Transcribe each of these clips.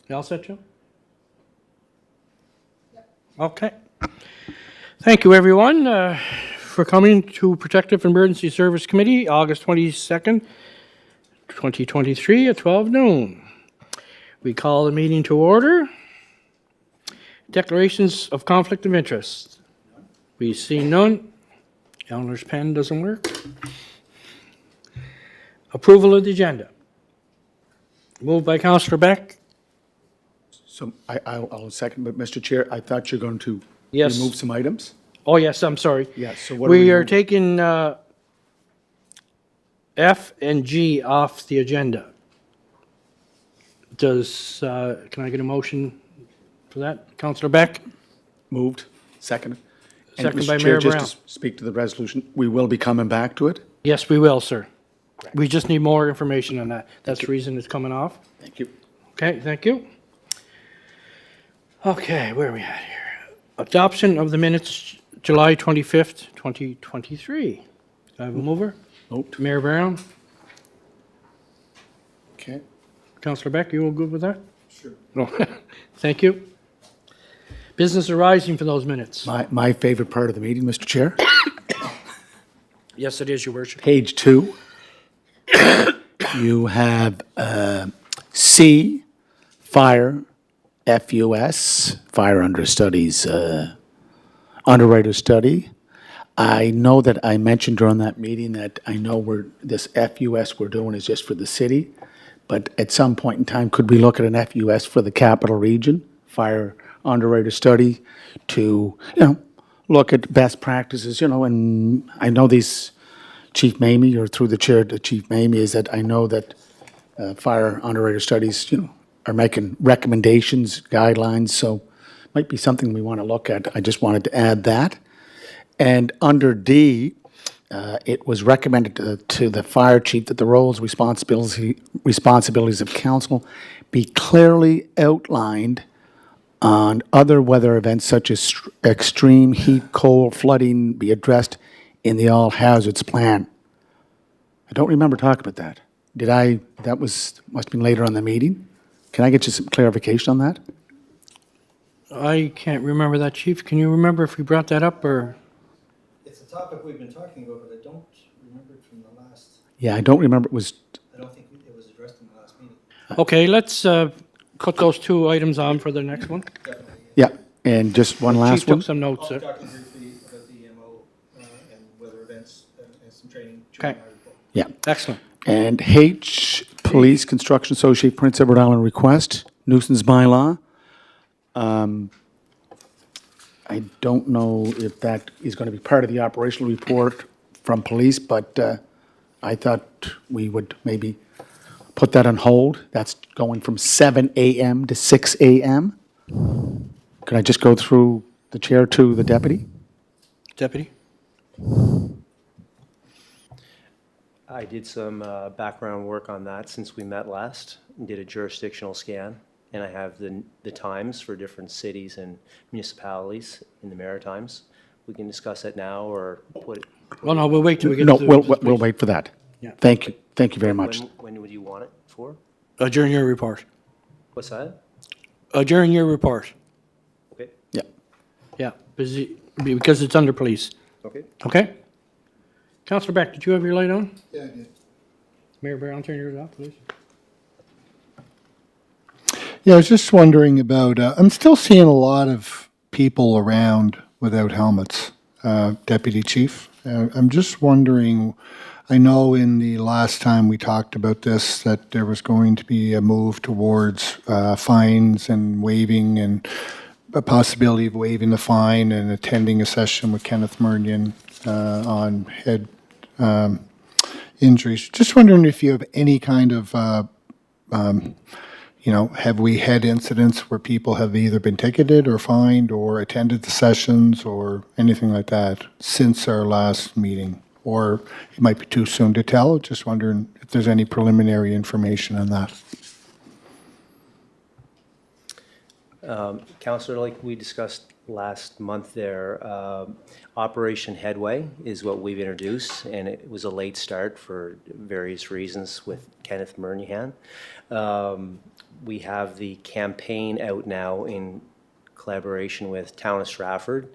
You all set, Joe? Okay. Thank you, everyone, for coming to Protective Emergency Service Committee, August 22nd, 2023 at 12 noon. We call the meeting to order. Declarations of conflict of interest. We see none. Eleanor's pen doesn't work. Approval of the agenda. Moved by Councillor Beck. So I'll second, but Mr. Chair, I thought you're going to Yes. remove some items? Oh, yes, I'm sorry. Yeah, so what are We are moving? taking F and G off the agenda. Can I get a motion for that? Councillor Beck? Moved, second. And Second Mr. by Chair, Mayor just Brown. to speak to the resolution, we will be coming back to it. Yes, we will, sir. We just need more information on that. That's the reason it's coming off. Thank you. Okay, thank you. Okay, where are we at here? Adoption of the minutes, July 25th, 2023. Do I have a mover? Moved. Mayor Brown? Okay. Councillor Beck, you all good with that? Sure. No. Thank you. Business arising for those minutes. My favorite part of the meeting, Mr. Chair, Yes, it is, your worship. page 2. You have C, fire, FUS, fire understudies, underwriter study. I know that I mentioned during that meeting that I know this FUS we're doing is just for the city, but at some point in time, could we look at an FUS for the capital region, fire underwriter study, to, look at best practices, and I know these, Chief Mamie, or through the chair to Chief Mamie, is that I know that fire underwriter studies, are making recommendations, guidelines, so might be something we want to look at. I just wanted to add that. And under D, it was recommended to the fire chief that the roles, responsibilities of council be clearly outlined on other weather events such as extreme heat, cold, flooding be addressed in the all hazards plan. I don't remember talking about that. Must have been later on in the meeting. Can I get you some clarification on that? I can't remember that, Chief. Can you remember if we brought that up, or? It's a topic we've been talking about, but I don't remember it from the last, Yeah, I don't remember. I don't think it was addressed in the last meeting. Okay, let's cut those two items on for the next one. Definitely. Yeah, and just one Chief last one. took some I'll notes, be sir. talking briefly about the EMO and weather events and some training Okay. during my report. Yeah. Excellent. And H, Police Construction Associate Prince Edward Island request, nuisance bylaw. I don't know if that is going to be part of the operational report from police, but I thought we would maybe put that on hold. That's going from 7 a.m. to 6 a.m. Can I just go through the chair to the deputy? Deputy? I did some background work on that since we met last, and did a jurisdictional scan, and I have the times for different cities and municipalities in the Maritimes. We can discuss it now or put it. Well, no, we'll wait till we get No, to we'll wait for that. Yeah. Thank you. Thank you very much. When would you want it for? Adjourn your report. What's that? Adjourn your report. Okay, Yeah. Yeah, because it's under police. okay. Okay? Councillor Beck, did you have your light on? Yeah, I did. Mayor Brown, turn yours off, please. Yeah, I was just wondering about, I'm still seeing a lot of people around without helmets, Deputy Chief. I'm just wondering, I know in the last time we talked about this, that there was going to be a move towards fines and waiving, and a possibility of waiving the fine and attending a session with Kenneth Murnion on head injuries. Just wondering if you have any kind of have we had incidents where people have either been ticketed or fined or attended the sessions or anything like that since our last meeting? Or it might be too soon to tell. Just wondering if there's any preliminary information on that. Councillor, like we discussed last month there, Operation Headway is what we've introduced, and it was a late start for various reasons with Kenneth Murnihan. We have the campaign out now in collaboration with Town of Stratford,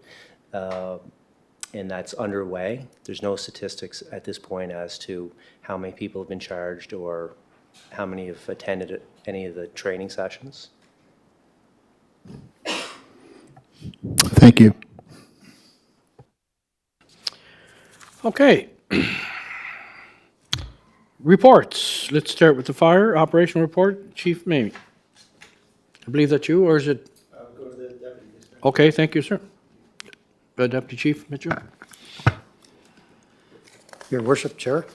and that's underway. There's no statistics at this point as to how many people have been charged or how many have attended any of the training sessions. Thank you. Okay. Reports. Let's start with the fire operation report. Chief Mamie. I believe that's you, or is it? I'll go to the deputy. Okay, thank you, sir. Deputy Chief Mitchell. Your Worship, Chair,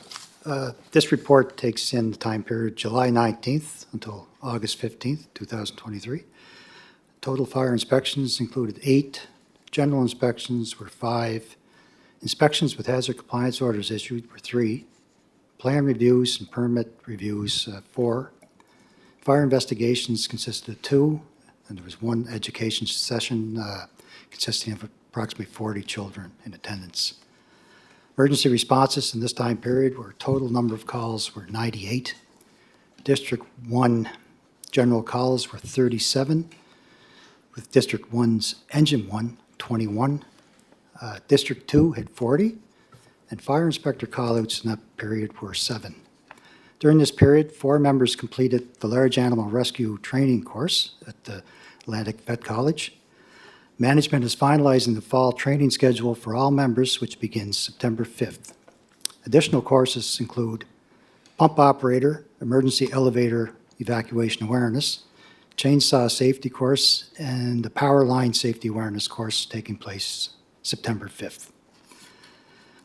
this report takes in the time period July 19th until August 15th, 2023. Total fire inspections included 8, general inspections were 5, inspections with hazard compliance orders issued were 3, plan reviews and permit reviews 4, fire investigations consisted of 2, and there was 1 education session consisting of approximately 40 children in attendance. Emergency responses in this time period were total number of calls were 98. District 1 general calls were 37, with District 1's Engine 1, 21. District 2 had 40, and fire inspector callouts in that period were 7. During this period, 4 members completed the large animal rescue training course at the Atlantic Vet College. Management is finalizing the fall training schedule for all members, which begins September 5th. Additional courses include pump operator, emergency elevator evacuation awareness, chainsaw safety course, and the power line safety awareness course taking place September 5th.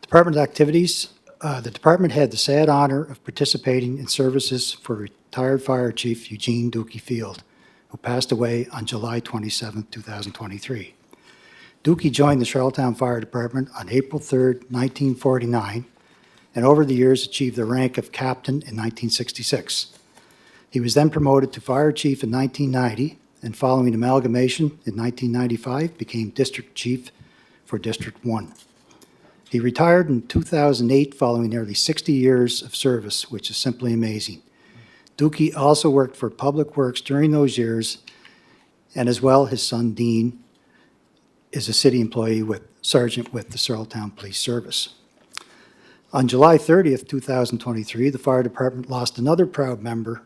Department activities. The department had the sad honor of participating in services for retired Fire Chief Eugene Dookie Field, who passed away on July 27, 2023. Dookie joined the Charlottetown Fire Department on April 3, 1949, and over the years achieved the rank of captain in 1966. He was then promoted to fire chief in 1990, and following amalgamation in 1995, became district chief for District 1. He retired in 2008 following nearly 60 years of service, which is simply amazing. Dookie also worked for Public Works during those years, and as well, his son Dean is a city employee sergeant with the Charlottetown Police Service. On July 30th, 2023, the fire department lost another proud member,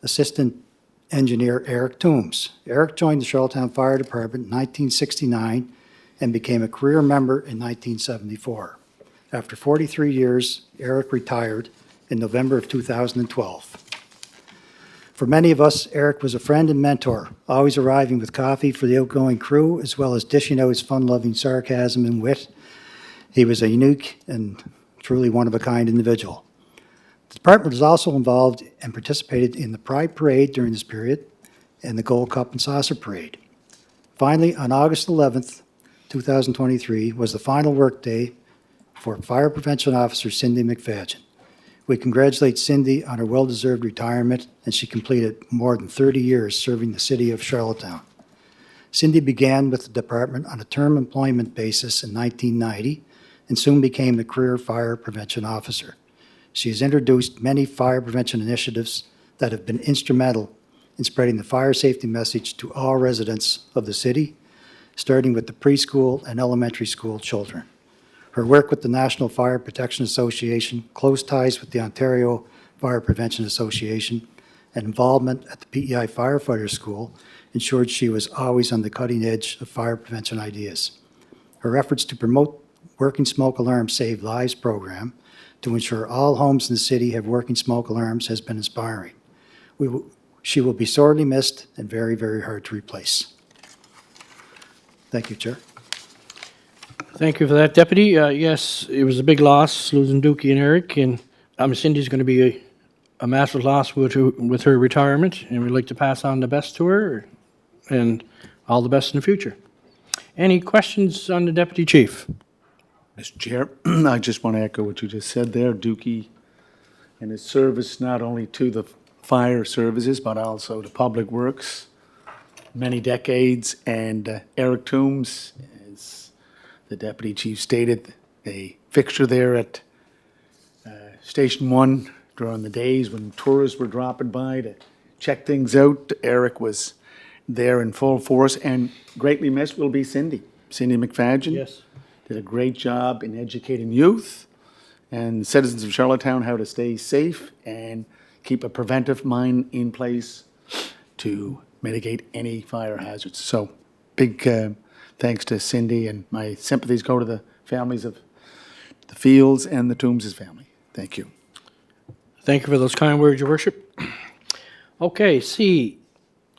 Assistant Engineer Eric Toombs. Eric joined the Charlottetown Fire Department in 1969 and became a career member in 1974. After 43 years, Eric retired in November of 2012. For many of us, Eric was a friend and mentor, always arriving with coffee for the outgoing crew, as well as dishing out his fun-loving sarcasm and wit. He was a unique and truly one-of-a-kind individual. The department was also involved and participated in the Pride Parade during this period and the Gold Cup and Saucer Parade. Finally, on August 11th, 2023, was the final workday for Fire Prevention Officer Cindy McFadgen. We congratulate Cindy on her well-deserved retirement, and she completed more than 30 years serving the city of Charlottetown. Cindy began with the department on a term employment basis in 1990 and soon became the career fire prevention officer. She has introduced many fire prevention initiatives that have been instrumental in spreading the fire safety message to all residents of the city, starting with the preschool and elementary school children. Her work with the National Fire Protection Association, close ties with the Ontario Fire Prevention Association, and involvement at the PEI Firefighter School ensured she was always on the cutting edge of fire prevention ideas. Her efforts to promote Working Smoke Alarms Save Lives program to ensure all homes in the city have working smoke alarms has been inspiring. She will be sorely missed and very, very hard to replace. Thank you, Chair. Thank you for that, Deputy. Yes, it was a big loss, losing Dookie and Eric, and Cindy's going to be a massive loss with her retirement, and we'd like to pass on the best to her, and all the best in the future. Any questions on the Deputy Chief? Mr. Chair, I just want to echo what you just said there. Dookie and his service not only to the fire services, but also to Public Works, many decades. And Eric Toombs, as the Deputy Chief stated, a fixture there at Station 1 during the days when tourists were dropping by to check things out. Eric was there in full force, and greatly missed will be Cindy McFadgen. Yes. Did a great job in educating youth and citizens of Charlottetown how to stay safe and keep a preventive mind in place to mitigate any fire hazards. So big thanks to Cindy, and my sympathies go to the families of the Fields and the Toombs' family. Thank you. Thank you for those kind words, Your Worship. Okay, C,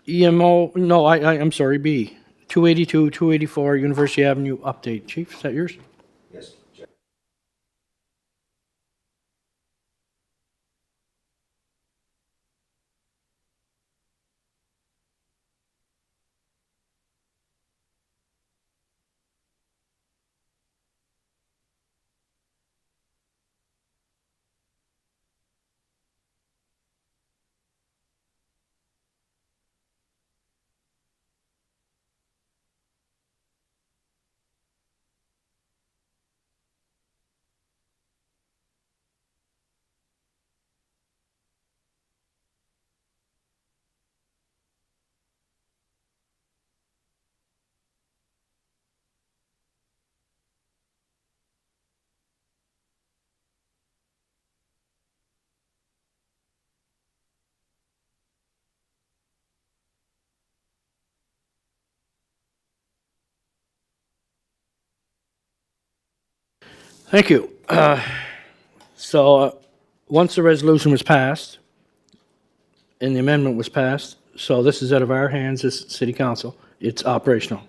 EMO, no, I'm sorry, B, 282, 284 University Avenue update. Chief, is that yours? Yes, Chair. Thank you. So, once the resolution was passed and the amendment was passed, so this is out of our hands as city council, it's operational.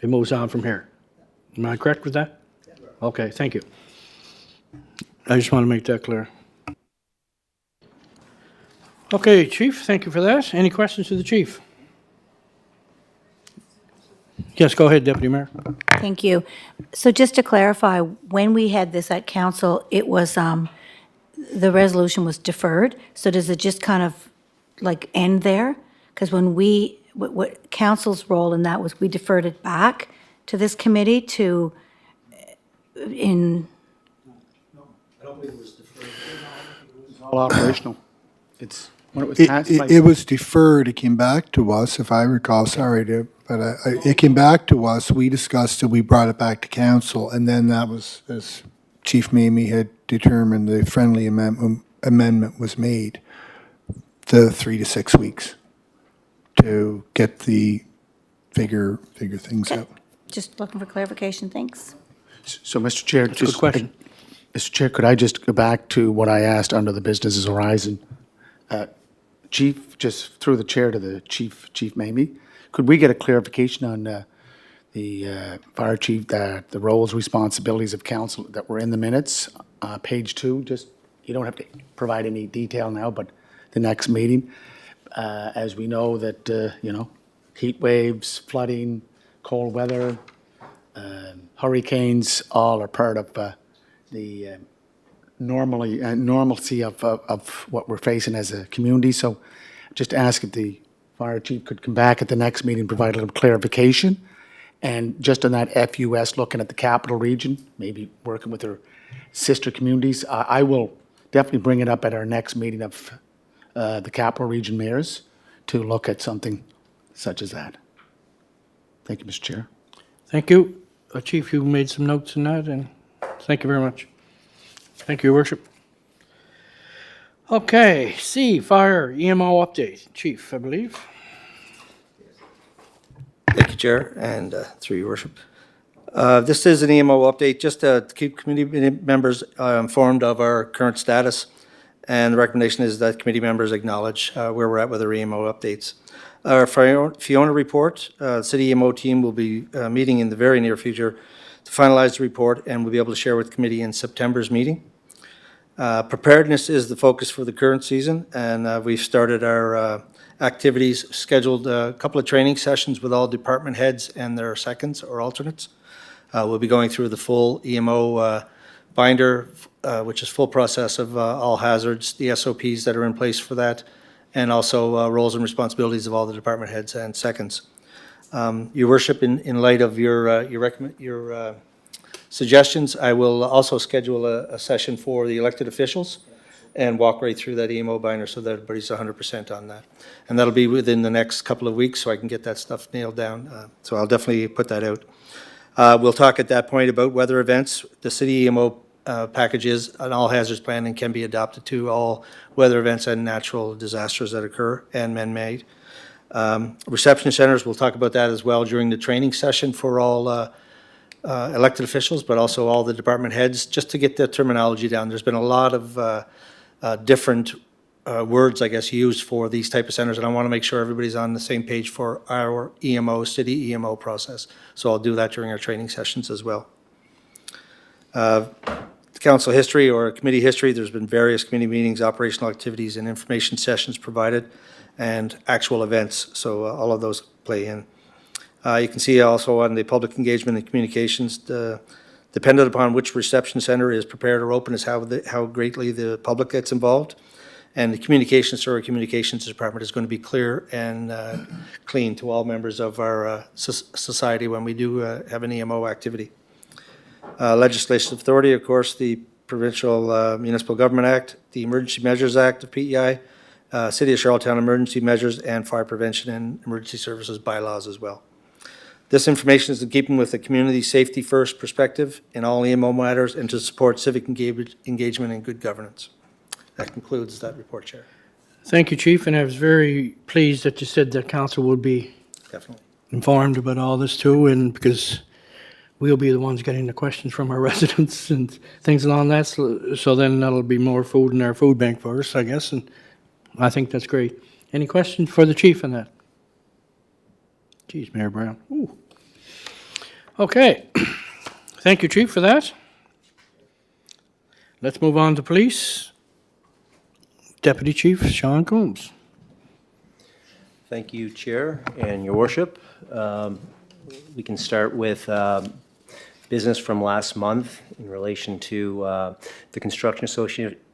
It moves on from here. Am I correct with that? Okay, thank you. I just want to make that clear. Okay, Chief, thank you for that. Any questions to the chief? Yes, go ahead, Deputy Mayor. Thank you. So just to clarify, when we had this at council, it was, the resolution was deferred. So does it just kind of like end there? Because when what council's role in that was we deferred it back to this committee to, in, I don't believe it was deferred. All operational. It's, when it was It, passed it, by... it was deferred, it came back to us, if I recall, sorry, but it came back to us, we discussed it, we brought it back to council, and then that was, as Chief Mamie had determined, the friendly amendment was made, the 3 to 6 weeks to get the figure things out. just looking for clarification, thanks. So, Mr. Chair, a good question. Mr. Chair, could I just go back to what I asked under the Businesses Horizon? Chief, just through the chair to the Chief Mamie, could we get a clarification on the fire chief, the roles, responsibilities of council that were in the minutes, page 2? Just, you don't have to provide any detail now, but the next meeting, as we know that, heat waves, flooding, cold weather, hurricanes, all are part of the normalcy of what we're facing as a community. So just ask if the fire chief could come back at the next meeting, provide a little clarification. And just on that FUS, looking at the capital region, maybe working with our sister communities, I will definitely bring it up at our next meeting of the capital region mayors to look at something such as that. Thank you, Mr. Chair. Thank you. Chief, you made some notes in that, and thank you very much. Thank you, Your Worship. Okay, C, fire EMO update. Chief, I believe. Thank you, Chair, and through your worship. This is an EMO update, just to keep committee members informed of our current status. And the recommendation is that committee members acknowledge where we're at with our EMO updates. Our Fiona report, the city EMO team will be meeting in the very near future to finalize the report, and we'll be able to share with committee in September's meeting. Preparedness is the focus for the current season, and we've started our activities, scheduled a couple of training sessions with all department heads and their seconds or alternates. We'll be going through the full EMO binder, which is full process of all hazards, the SOPs that are in place for that, and also roles and responsibilities of all the department heads and seconds. Your Worship, in light of your suggestions, I will also schedule a session for the elected officials and walk right through that EMO binder so that everybody's 100% on that. And that'll be within the next couple of weeks, so I can get that stuff nailed down. So I'll definitely put that out. We'll talk at that point about weather events. The city EMO packages, an all hazards plan, and can be adopted to all weather events and natural disasters that occur and man-made. Reception centers, we'll talk about that as well during the training session for all elected officials, but also all the department heads, just to get the terminology down. There's been a lot of different words, I guess, used for these type of centers, and I want to make sure everybody's on the same page for our EMO, city EMO process. So I'll do that during our training sessions as well. Council history or committee history, there's been various committee meetings, operational activities, and information sessions provided, and actual events, so all of those play in. You can see also on the public engagement and communications, dependent upon which reception center is prepared or open is how greatly the public gets involved. And the communications through our communications department is going to be clear and clean to all members of our society when we do have an EMO activity. Legislative authority, of course, the Provincial Municipal Government Act, the Emergency Measures Act of PEI, City of Charlottetown Emergency Measures, and Fire Prevention and Emergency Services bylaws as well. This information is in keeping with the community safety first perspective in all EMO matters and to support civic engagement and good governance. That concludes that report, Chair. Thank you, Chief, and I was very pleased that you said that council would be Definitely. informed about all this too, and because we'll be the ones getting the questions from our residents and things along that, so then that'll be more food in our food bank for us, I guess, and I think that's great. Any questions for the chief on that? Geez, Mayor Brown. Ooh. Okay. Thank you, Chief, for that. Let's move on to police. Deputy Chief Sean Coombs. Thank you, Chair, and Your Worship. We can start with business from last month in relation to the Construction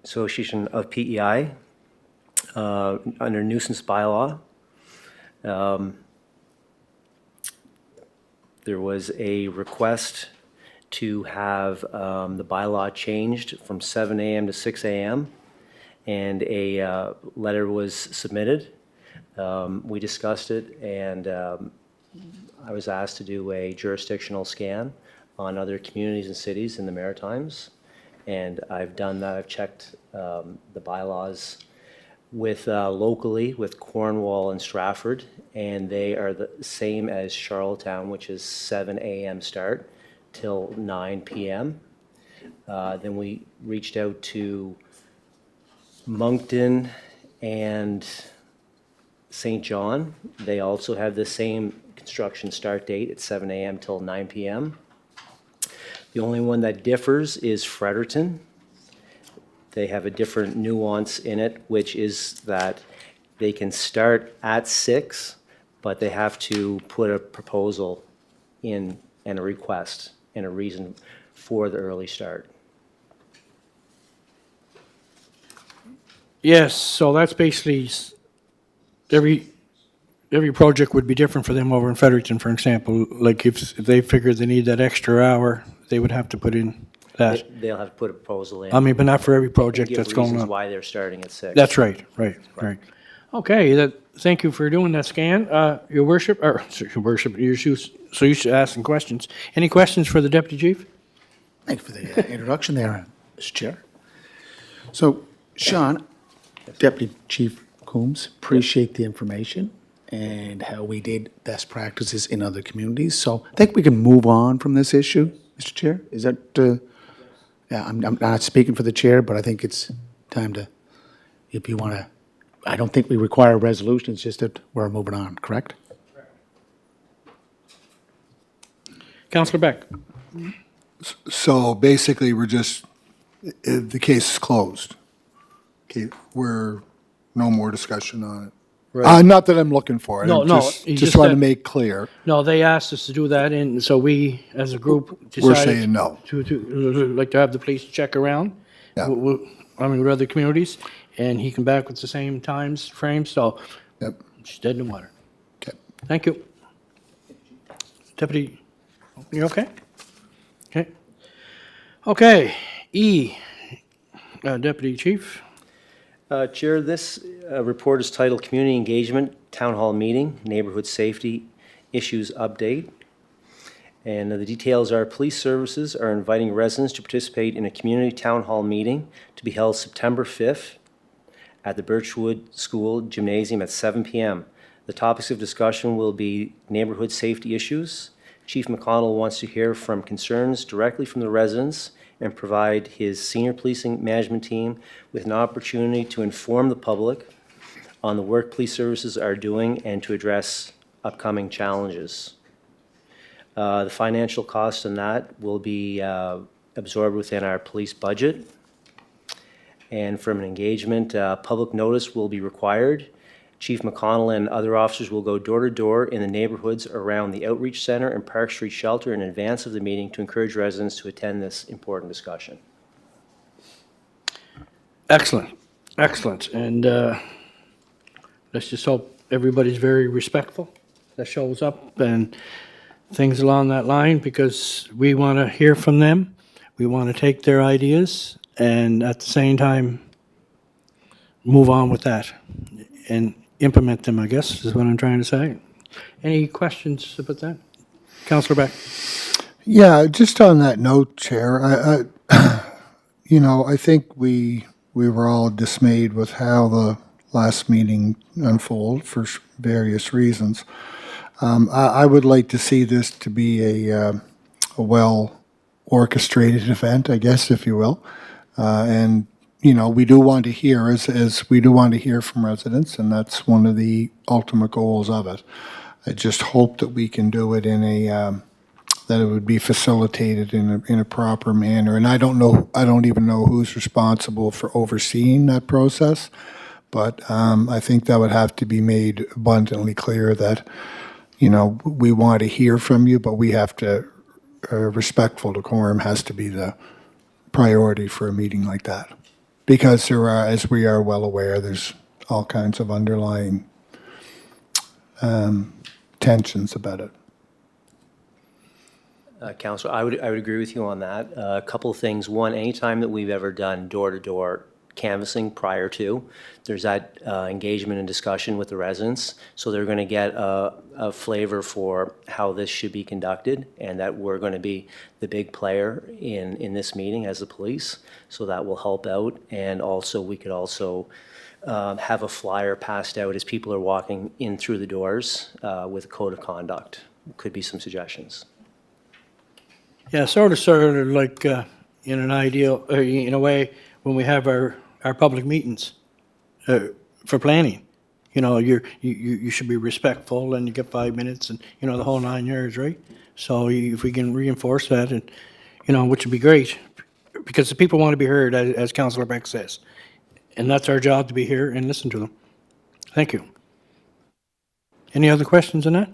Association of PEI under nuisance bylaw. There was a request to have the bylaw changed from 7 a.m. to 6 a.m., and a letter was submitted. We discussed it, and I was asked to do a jurisdictional scan on other communities and cities in the Maritimes, and I've done that. I've checked the bylaws with locally with Cornwall and Stratford, and they are the same as Charlottetown, which is 7 a.m. start till 9 p.m. Then we reached out to Moncton and St. John. They also have the same construction start date at 7 a.m. till 9 p.m. The only one that differs is Fredericton. They have a different nuance in it, which is that they can start at 6, but they have to put a proposal in and a request and a reason for the early start. Yes, so that's basically every project would be different for them over in Fredericton, for example. Like if they figure they need that extra hour, they would have to put in that. They'll have to put a proposal in. I mean, but not for every project Give that's going reasons on. why they're starting at 6. That's right. Okay, thank you for doing that scan. Your worship, so you should ask some questions. Any questions for the deputy chief? Thank you for the introduction there, Mr. Chair. So, Sean, Deputy Chief Coombs, appreciate the information and how we did best practices in other communities. So I think we can move on from this issue, Mr. Chair. Is that, yeah, I'm not speaking for the chair, but I think it's time to, if you want to, I don't think we require a resolution, it's just that we're moving on, correct? Councillor Beck. So basically, we're just, the case is closed. Okay, we're, no more discussion on it. Not that I'm looking for it. No, I'm no, just- you Just just want to said- make clear, No, they asked us to do that, and so we, as a group, decided. we're saying no. To like to have the police check around. Yeah. With other communities, and he come back with the same times frame, so Yep, it's dead in the water. okay. Thank you. Deputy, you okay? Okay. Okay, E, Deputy Chief. Chair, this report is titled Community Engagement Town Hall Meeting, Neighborhood Safety Issues Update. And the details are police services are inviting residents to participate in a community town hall meeting to be held September 5th at the Birchwood School Gymnasium at 7 p.m. The topics of discussion will be neighborhood safety issues. Chief McConnell wants to hear from concerns directly from the residents and provide his senior policing management team with an opportunity to inform the public on the work police services are doing and to address upcoming challenges. The financial cost on that will be absorbed within our police budget. And from an engagement, public notice will be required. Chief McConnell and other officers will go door to door in the neighborhoods around the Outreach Center and Park Street Shelter in advance of the meeting to encourage residents to attend this important discussion. Excellent, excellent. And let's just hope everybody's very respectful that shows up and things along that line, because we want to hear from them. We want to take their ideas and at the same time move on with that and implement them, I guess, is what I'm trying to say. Any questions about that? Councillor Beck? Yeah, just on that note, Chair, I think we were all dismayed with how the last meeting unfolded for various reasons. I would like to see this to be a well orchestrated event, I guess, if you will. And we do want to hear, as we do want to hear from residents, and that's one of the ultimate goals of it. I just hope that we can do it in that it would be facilitated in a proper manner. And I don't even know who's responsible for overseeing that process, but I think that would have to be made abundantly clear that, we want to hear from you, but we have to, respectful decorum has to be the priority for a meeting like that. Because there are, as we are well aware, there's all kinds of underlying tensions about it. Councilor, I would agree with you on that. A couple of things. One, anytime that we've ever done door-to-door canvassing prior to, there's that engagement and discussion with the residents. So they're going to get a flavor for how this should be conducted, and that we're going to be the big player in this meeting as the police. So that will help out. And also, we could also have a flyer passed out as people are walking in through the doors with a code of conduct. Could be some suggestions. Yeah, sort of like in an ideal, in a way, when we have our public meetings for planning. You should be respectful and you get 5 minutes and, the whole 9 yards, right? So if we can reinforce that, and, which would be great, because the people want to be heard, as Councillor Beck says. And that's our job, to be here and listen to them. Thank you. Any other questions on that?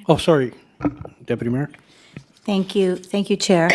Oh, sorry, Deputy Mayor. Thank you, Chair.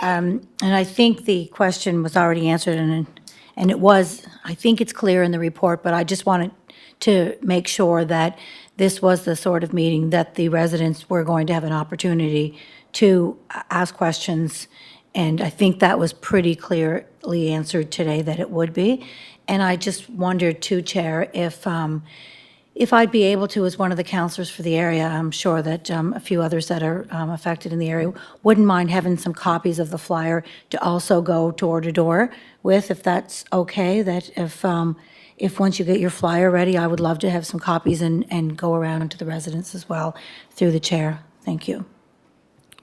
And I think the question was already answered, and it was, I think it's clear in the report, but I just wanted to make sure that this was the sort of meeting that the residents were going to have an opportunity to ask questions, and I think that was pretty clearly answered today that it would be. And I just wondered too, Chair, if I'd be able to, as one of the counselors for the area, I'm sure that a few others that are affected in the area wouldn't mind having some copies of the flyer to also go door to door with, if that's okay, that if once you get your flyer ready, I would love to have some copies and go around to the residents as well through the chair. Thank you.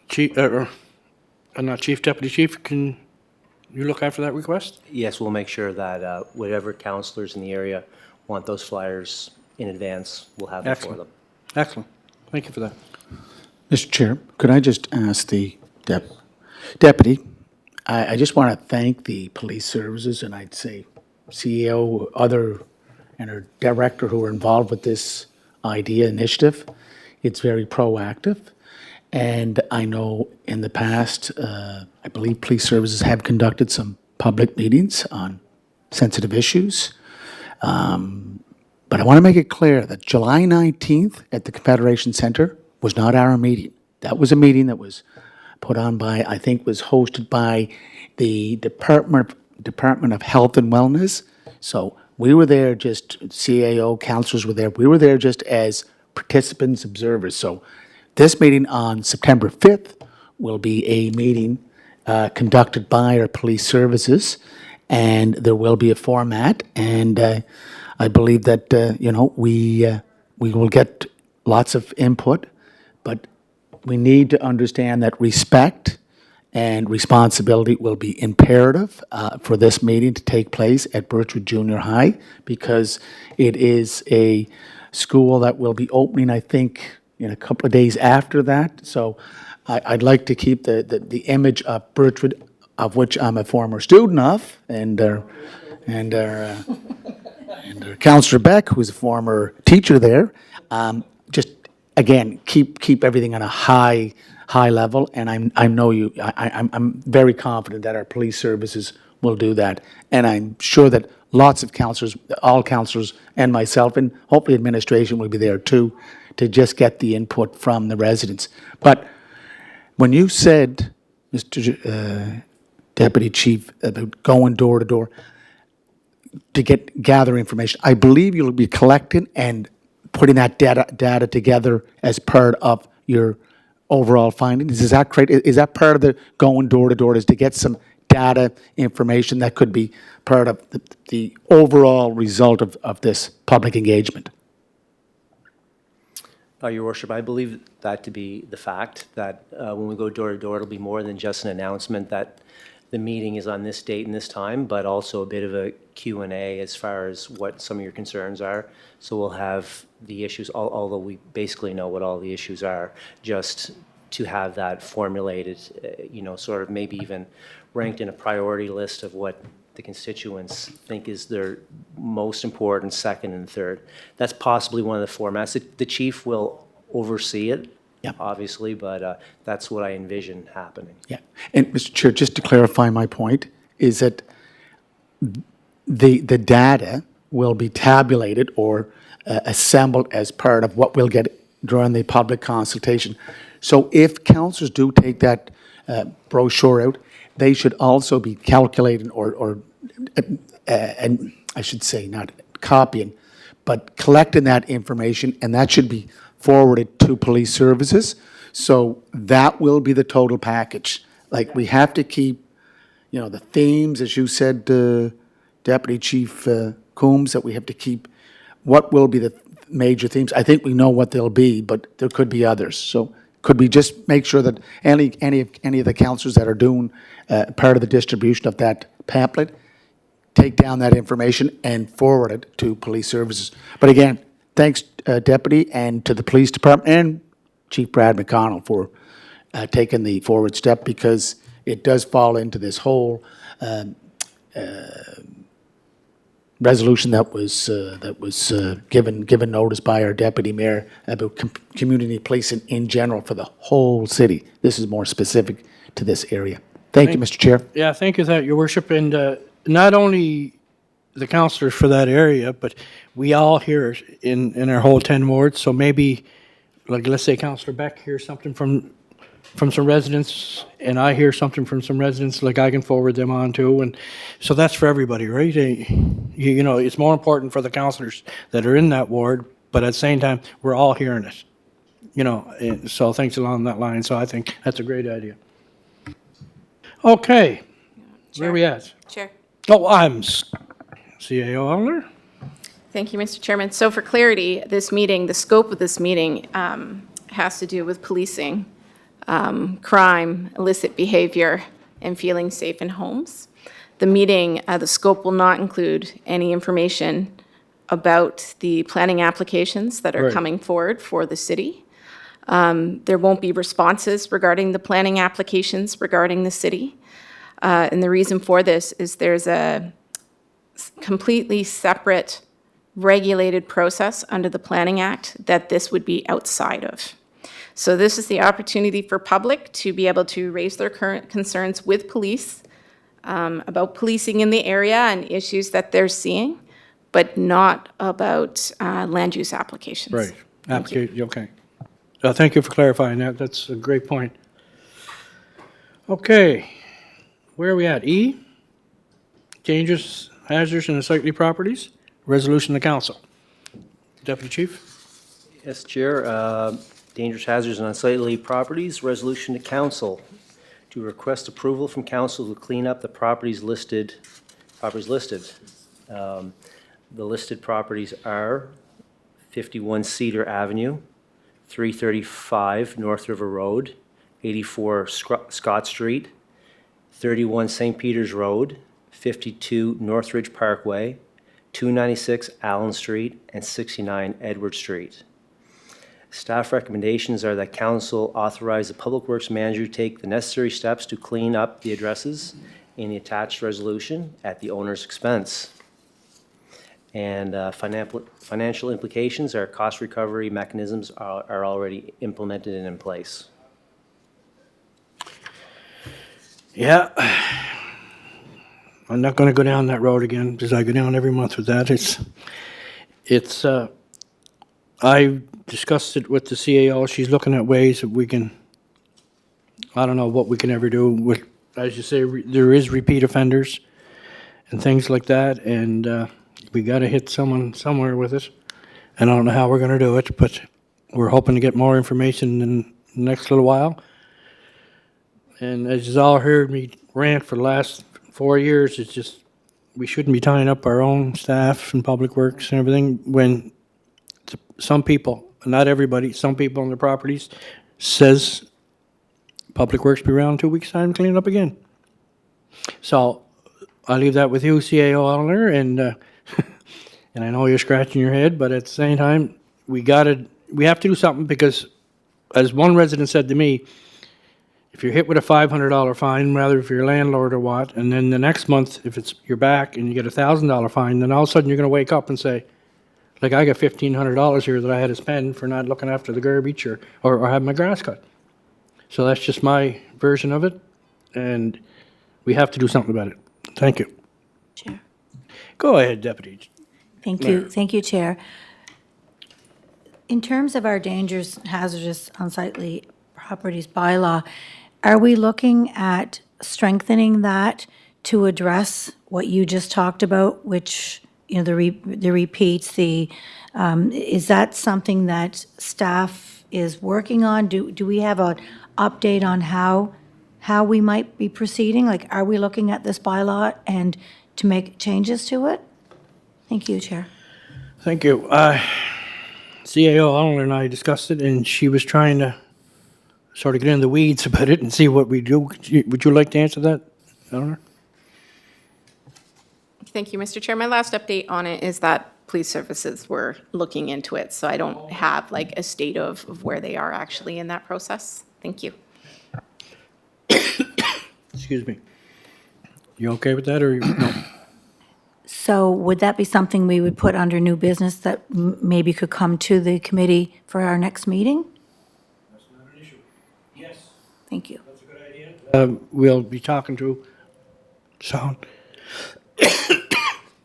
Chief, not Chief, Deputy Chief, can you look after that request? Yes, we'll make sure that whatever counselors in the area want those flyers in advance, we'll have them for them. Excellent. Thank you for that. Mr. Chair, could I just ask the deputy, I just want to thank the police services, and I'd say CEO, and our director who are involved with this initiative. It's very proactive. And I know in the past, I believe police services have conducted some public meetings on sensitive issues. But I want to make it clear that July 19th at the Confederation Center was not our meeting. That was a meeting that was put on by, I think was hosted by the Department of Health and Wellness. So We were there just, CAO, councillors were there. We were there just as participants, observers. So this meeting on September 5th will be a meeting conducted by our police services, and there will be a format. And I believe that, we will get lots of input, but we need to understand that respect and responsibility will be imperative for this meeting to take place at Birchwood Junior High, because it is a school that will be opening, I think, in a couple of days after that. So I'd like to keep the image of Birchwood, of which I'm a former student of, and our Councillor Beck, who's a former teacher there, just, again, keep everything on a high level, and I'm very confident that our police services will do that. And I'm sure that lots of councillors, all councillors and myself, and hopefully administration will be there too, to just get the input from the residents. But when you said, Mr. Deputy Chief, about going door to door to gather information, I believe you'll be collecting and putting that data together as part of your overall findings. Is that correct? Is that part of the going door to door, is to get some data information that could be part of the overall result of this public engagement? Your Worship, I believe that to be the fact, that when we go door to door, it'll be more than just an announcement that the meeting is on this date and this time, but also a bit of a Q&A as far as what some of your concerns are. So we'll have the issues, although we basically know what all the issues are, just to have that formulated, sort of maybe even ranked in a priority list of what the constituents think is their most important, second and third. That's possibly one of the formats. The chief will oversee it, obviously, but that's what I envision happening. Yeah. And Mr. Chair, just to clarify my point, is that the data will be tabulated or assembled as part of what we'll get during the public consultation. So if councillors do take that brochure out, they should also be calculating and I should say not copying, but collecting that information, and that should be forwarded to police services. So that will be the total package. Like, we have to keep, the themes, as you said, Deputy Chief Coombs, that we have to keep, what will be the major themes? I think we know what they'll be, but there could be others. So could we just make sure that any of the councillors that are doing part of the distribution of that pamphlet take down that information and forward it to police services? But again, thanks, Deputy, and to the police department and Chief Brad McConnell for taking the forward step, because it does fall into this whole resolution that was given notice by our deputy mayor about community policing in general for the whole city. This is more specific to this area. Thank you, Mr. Chair. Yeah, thank you for that, Your Worship. And not only the councillors for that area, but we all here in our whole 10 wards. So maybe, like, let's say Councillor Beck hears something from some residents, and I hear something from some residents, like, I can forward them on too. And so that's for everybody, right? It's more important for the councillors that are in that ward, but at the same time, we're all hearing it. And so thanks along that line. So I think that's a great idea. Okay, where are we at? Chair. Oh, I'm CAO Elder. Thank you, Mr. Chairman. So for clarity, this meeting, the scope of this meeting has to do with policing, crime, illicit behavior, and feeling safe in homes. The meeting, the scope will not include any information about the planning applications that are Right. coming forward for the city. There won't be responses regarding the planning applications regarding the city. And the reason for this is there's a completely separate regulated process under the Planning Act that this would be outside of. So this is the opportunity for public to be able to raise their current concerns with police about policing in the area and issues that they're seeing, but not about land use applications. Right. Thank you. Okay. Thank you for clarifying that. That's a great point. Okay, where are we at? E, dangerous, hazardous, and unsightly properties. resolution to council. Deputy Chief? Yes, Chair. Dangerous hazards and unsightly properties, resolution to council to request approval from council to clean up the properties listed. The listed properties are 51 Cedar Avenue, 335 North River Road, 84 Scott Street, 31 St. Peters Road, 52 Northridge Parkway, 296 Allen Street, and 69 Edward Street. Staff recommendations are that council authorize the Public Works Manager to take the necessary steps to clean up the addresses in the attached resolution at the owner's expense. And financial implications are cost recovery mechanisms are already implemented and in place. Yeah. I'm not going to go down that road again because I go down every month with that. I discussed it with the CAO. She's looking at ways that we can, I don't know what we can ever do with, as you say, there is repeat offenders and things like that. And we got to hit someone somewhere with it. And I don't know how we're going to do it, but we're hoping to get more information in the next little while. And as you've all heard me rant for the last 4 years, it's just, we shouldn't be tying up our own staff and public works and everything when some people, not everybody, some people on their properties says public works be around in 2 weeks' time to clean it up again. So I'll leave that with you, CAO Eleanor, and and I know you're scratching your head, but at the same time, we have to do something because, as one resident said to me, if you're hit with a $500 fine, rather if you're a landlord or what, and then the next month, if you're back and you get a $1,000 fine, then all of a sudden you're going to wake up and say, like, I got $1,500 here that I had to spend for not looking after the garbage or having my grass cut. So that's just my version of it, and we have to do something about it. Thank you. Chair. Go ahead, Deputy. Thank you. Thank you, Chair. In terms of our dangerous, hazardous, unsightly properties bylaw, are we looking at strengthening that to address what you just talked about, which, you know, the repeats, is that something that staff is working on? Do we have an update on how we might be proceeding? Like, are we looking at this bylaw and to make changes to it? Thank you, Chair. Thank you. CAO Eleanor and I discussed it, and she was trying to sort of get in the weeds about it and see what we do. Would you like to answer that, Eleanor? Thank you, Mr. Chair. My last update on it is that police services were looking into it, so I don't have like a state of where they are actually in that process. Thank you. Excuse me. You okay with that, or no? So would that be something we would put under new business that maybe could come to the committee for our next meeting? That's not an issue. Yes. Thank you. That's a good idea. We'll be talking to sound.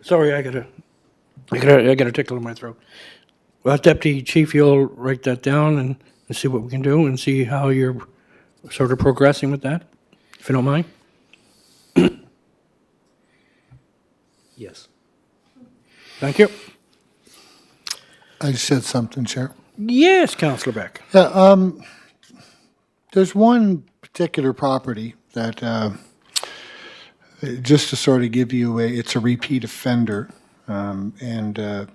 Sorry, I got a tickle in my throat. Well, Deputy Chief, you'll write that down and see what we can do and see how you're sort of progressing with that, if you don't mind. Yes. Thank you. I just said something, Chair. Yes, Councillor Beck. Yeah, there's one particular property that, just to sort of give you it's a repeat offender, and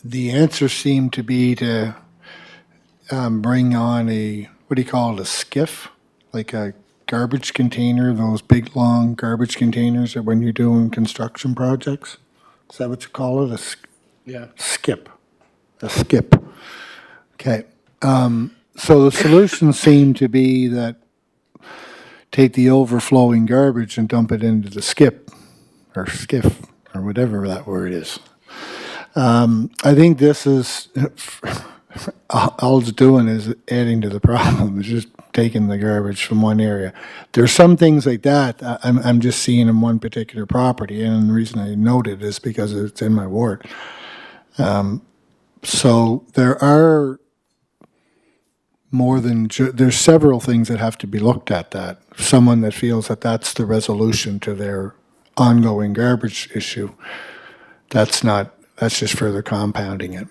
the answer seemed to be to bring on what do you call it, a skiff, like a garbage container, those big, long garbage containers that when you're doing construction projects. Is that what you call it? Yeah. Skip. A skip. Okay. So the solution seemed to be that take the overflowing garbage and dump it into the skip or skiff or whatever that word is. I think this is, all it's doing is adding to the problem. It's just taking the garbage from one area. There's some things like that I'm just seeing in one particular property, and the reason I note it is because it's in my ward. So there are more than, there's several things that have to be looked at that. Someone that feels that that's the resolution to their ongoing garbage issue, that's just further compounding it.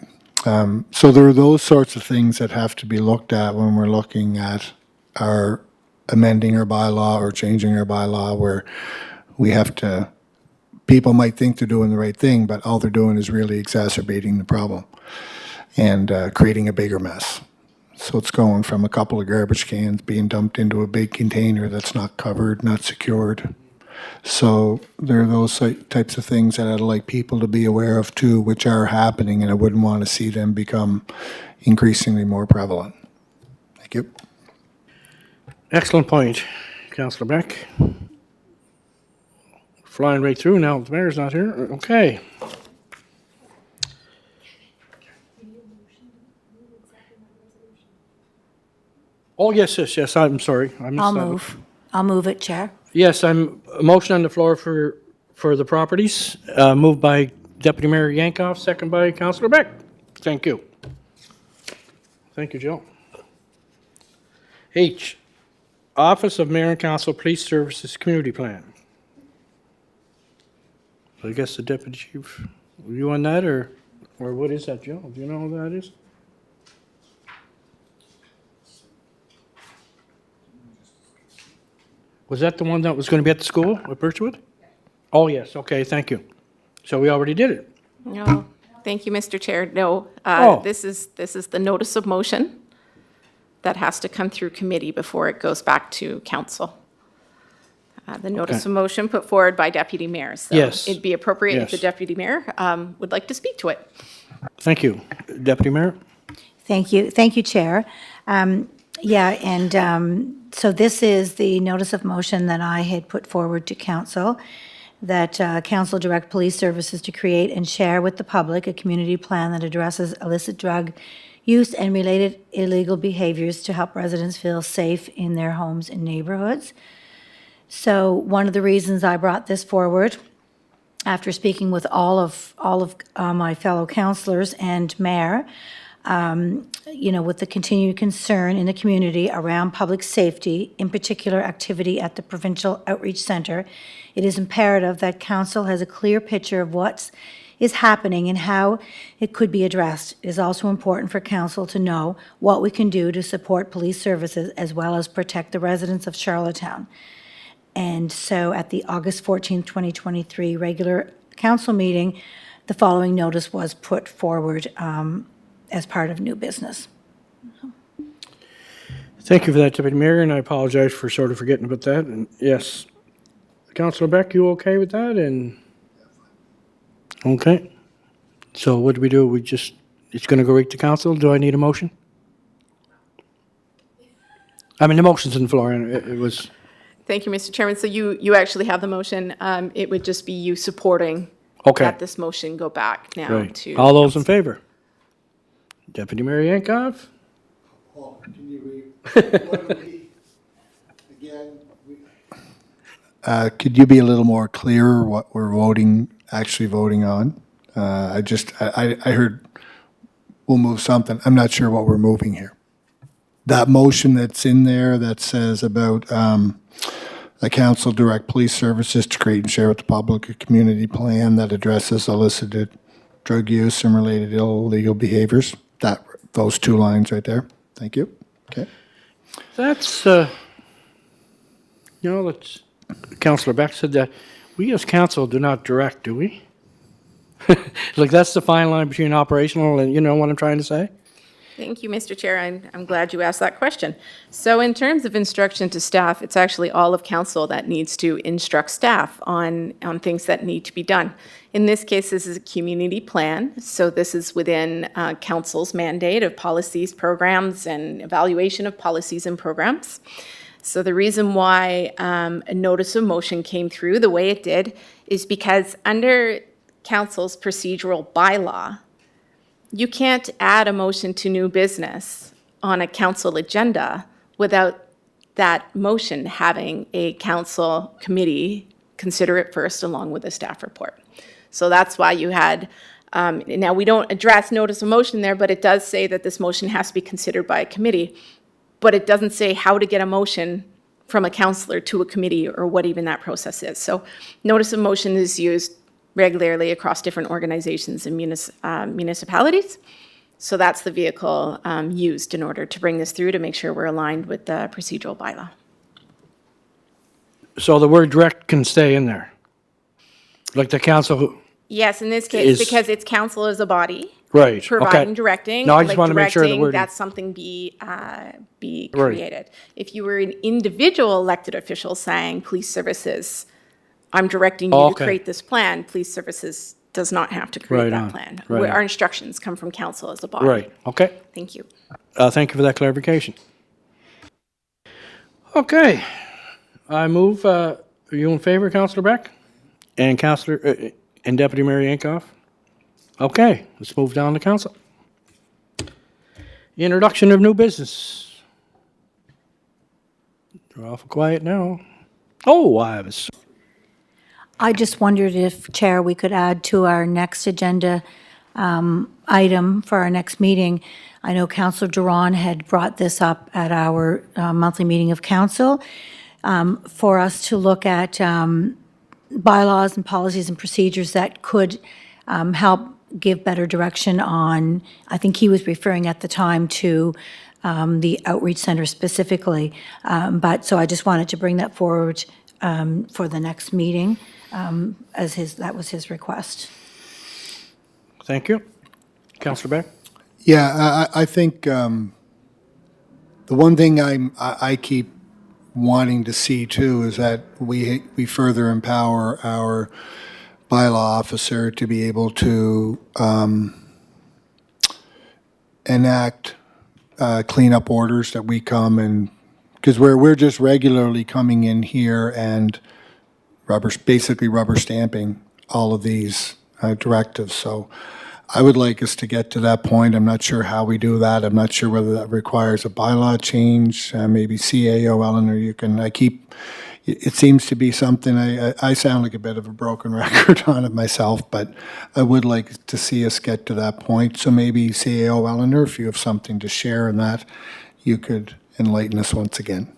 So there are those sorts of things that have to be looked at when we're looking at our amending our bylaw or changing our bylaw, where we have to, people might think they're doing the right thing, but all they're doing is really exacerbating the problem and creating a bigger mess. So it's going from a couple of garbage cans being dumped into a big container that's not covered, not secured. So there are those types of things that I'd like people to be aware of too, which are happening, and I wouldn't want to see them become increasingly more prevalent. Thank you. Excellent point, Councillor Beck. Flying right through now, the mayor's not here. Okay. Oh, yes, I'm sorry. I missed that. I'll move it, Chair. Yes, I'm, a motion on the floor for the properties, moved by Deputy Mayor Yankoff, second by Councillor Beck. Thank you. Thank you, Joe. H, Office of Mayor and Council Police Services Community Plan. I guess the Deputy Chief, were you on that, or what is that, Joe? Do you know who that is? Was that the one that was going to be at the school at Birchwood? Oh, yes, okay, thank you. So we already did it. No, thank you, Mr. Chair. No, Oh. this is the notice of motion that has to come through committee before it goes back to council. The notice Okay. of motion put forward by Deputy Mayor. So Yes. it'd be appropriate if the Yes. Deputy Mayor would like to speak to it. Thank you. Deputy Mayor? Thank you, Chair. So this is the notice of motion that I had put forward to council, that council direct police services to create and share with the public a community plan that addresses illicit drug use and related illegal behaviors to help residents feel safe in their homes and neighborhoods. So one of the reasons I brought this forward, after speaking with all of my fellow councillors and mayor, with the continued concern in the community around public safety, in particular activity at the Provincial Outreach Centre, it is imperative that council has a clear picture of what is happening and how it could be addressed. It is also important for council to know what we can do to support police services as well as protect the residents of Charlottetown. And so at the August 14, 2023 regular council meeting, the following notice was put forward as part of new business. Thank you for that, Deputy Mayor, and I apologize for sort of forgetting about that. And yes, Councillor Beck, you okay with that? And okay. So what do we do? It's going to go right to council. Do I need a motion? I mean, the motion's on the floor, and it was. Thank you, Mr. Chairman. So you actually have the motion. It would just be you supporting Okay. that this motion go back now Right. to. All those in favor? Deputy Mayor Yankoff? Paul, can you read? Could you be a little more clear what we're actually voting on? I heard we'll move something. I'm not sure what we're moving here. That motion that's in there that says about the council direct police services to create and share with the public a community plan that addresses illicit drug use and related illegal behaviors. Those two lines right there. Thank you. Okay. That's, let's, Councillor Beck said that we as council do not direct, do we? Like, that's the fine line between operational and, you know what I'm trying to say? Thank you, Mr. Chair. I'm glad you asked that question. So in terms of instruction to staff, it's actually all of council that needs to instruct staff on things that need to be done. In this case, this is a community plan, so this is within council's mandate of policies, programs, and evaluation of policies and programs. So the reason why a notice of motion came through the way it did is because under council's procedural bylaw, you can't add a motion to new business on a council agenda without that motion having a council committee consider it first along with a staff report. So that's why you had, now we don't address notice of motion there, but it does say that this motion has to be considered by a committee, but it doesn't say how to get a motion from a councillor to a committee or what even that process is. So notice of motion is used regularly across different organizations and municipalities. So that's the vehicle used in order to bring this through to make sure we're aligned with the procedural bylaw. So the word direct can stay in there? Like the council, Yes, in this case, Is- because it's council as a body. right, okay. Providing, directing. No, I just like want to make sure the directing, wording. that's something be created. If you were an individual elected official saying, police services, I'm directing you to Okay. create this plan, police services does not have to Right create on, that plan. right Our on. instructions come from council as a body. Right, okay. Thank you. Thank you for that clarification. Okay, I move, are you in favor, Councillor Beck? And Councillor, and Deputy Mayor Yankoff? Okay, let's move down to council. Introduction of new business. They're awful quiet now. Oh, I was, I just wondered if, Chair, we could add to our next agenda item for our next meeting. I know Councillor Duran had brought this up at our monthly meeting of council, for us to look at bylaws and policies and procedures that could help give better direction on, I think he was referring at the time to the outreach center specifically. But, so I just wanted to bring that forward for the next meeting, as that was his request. thank you. Councillor Beck? Yeah, I think the one thing I keep wanting to see too is that we further empower our bylaw officer to be able to enact cleanup orders that we come and, because we're just regularly coming in here and basically rubber stamping all of these directives. So I would like us to get to that point. I'm not sure how we do that. I'm not sure whether that requires a bylaw change. Maybe CAO, Eleanor, it seems to be something, I sound like a bit of a broken record on it myself, but I would like to see us get to that point. So maybe CAO, Eleanor, if you have something to share in that, you could enlighten us once again.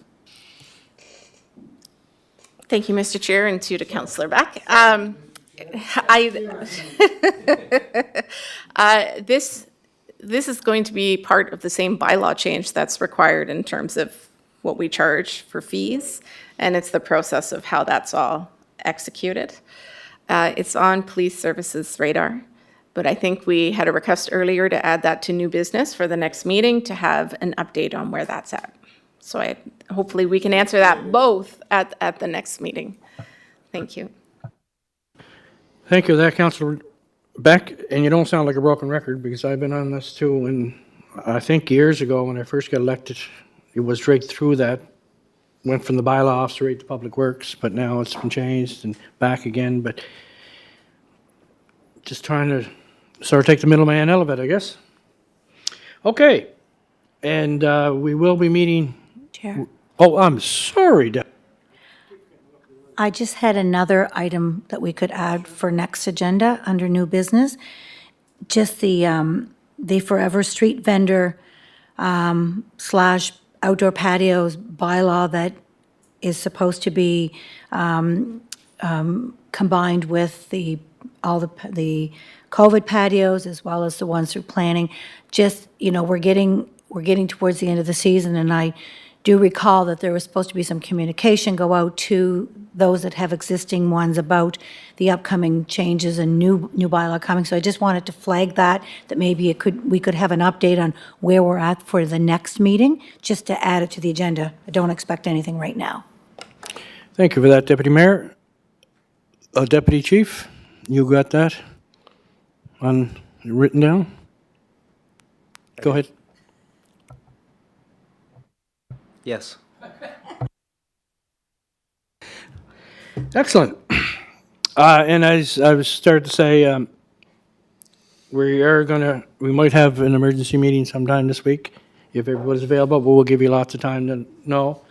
Thank you, Mr. Chair, and to Councillor Beck. This is going to be part of the same bylaw change that's required in terms of what we charge for fees, and it's the process of how that's all executed. It's on police services radar, but I think we had a request earlier to add that to new business for the next meeting to have an update on where that's at. So hopefully we can answer that both at the next meeting. Thank you. Thank you for that, Councillor Beck. And you don't sound like a broken record, because I've been on this too. And I think years ago when I first got elected, it was right through that. Went from the bylaw officer right to Public Works, but now it's been changed and back again. But just trying to sort of take the middleman out of it, I guess. Okay. And we will be meeting. Chair? Oh, I'm sorry, I just had another item that we could add for next agenda under new business. Just the Forever Street vendor slash outdoor patios bylaw that is supposed to be combined with all the COVID patios as well as the ones through planning. Just, we're getting towards the end of the season, and I do recall that there was supposed to be some communication go out to those that have existing ones about the upcoming changes and new bylaw coming. So I just wanted to flag that maybe we could have an update on where we're at for the next meeting, just to add it to the agenda. I don't expect anything right now. Thank you for that, Deputy Mayor. Deputy Chief, you got that written down? Go ahead. Yes. Excellent. And as I was starting to say, we might have an emergency meeting sometime this week, if everybody's available, but we'll give you lots of time to know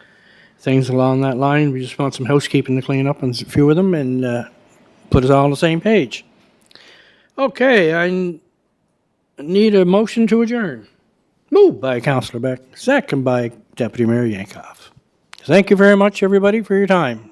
things along that line. We just want some housekeeping to clean up on a few of them and put us all on the same page. Okay, I need a motion to adjourn. Moved by Councillor Beck, second by Deputy Mayor Yankoff. Thank you very much, everybody, for your time.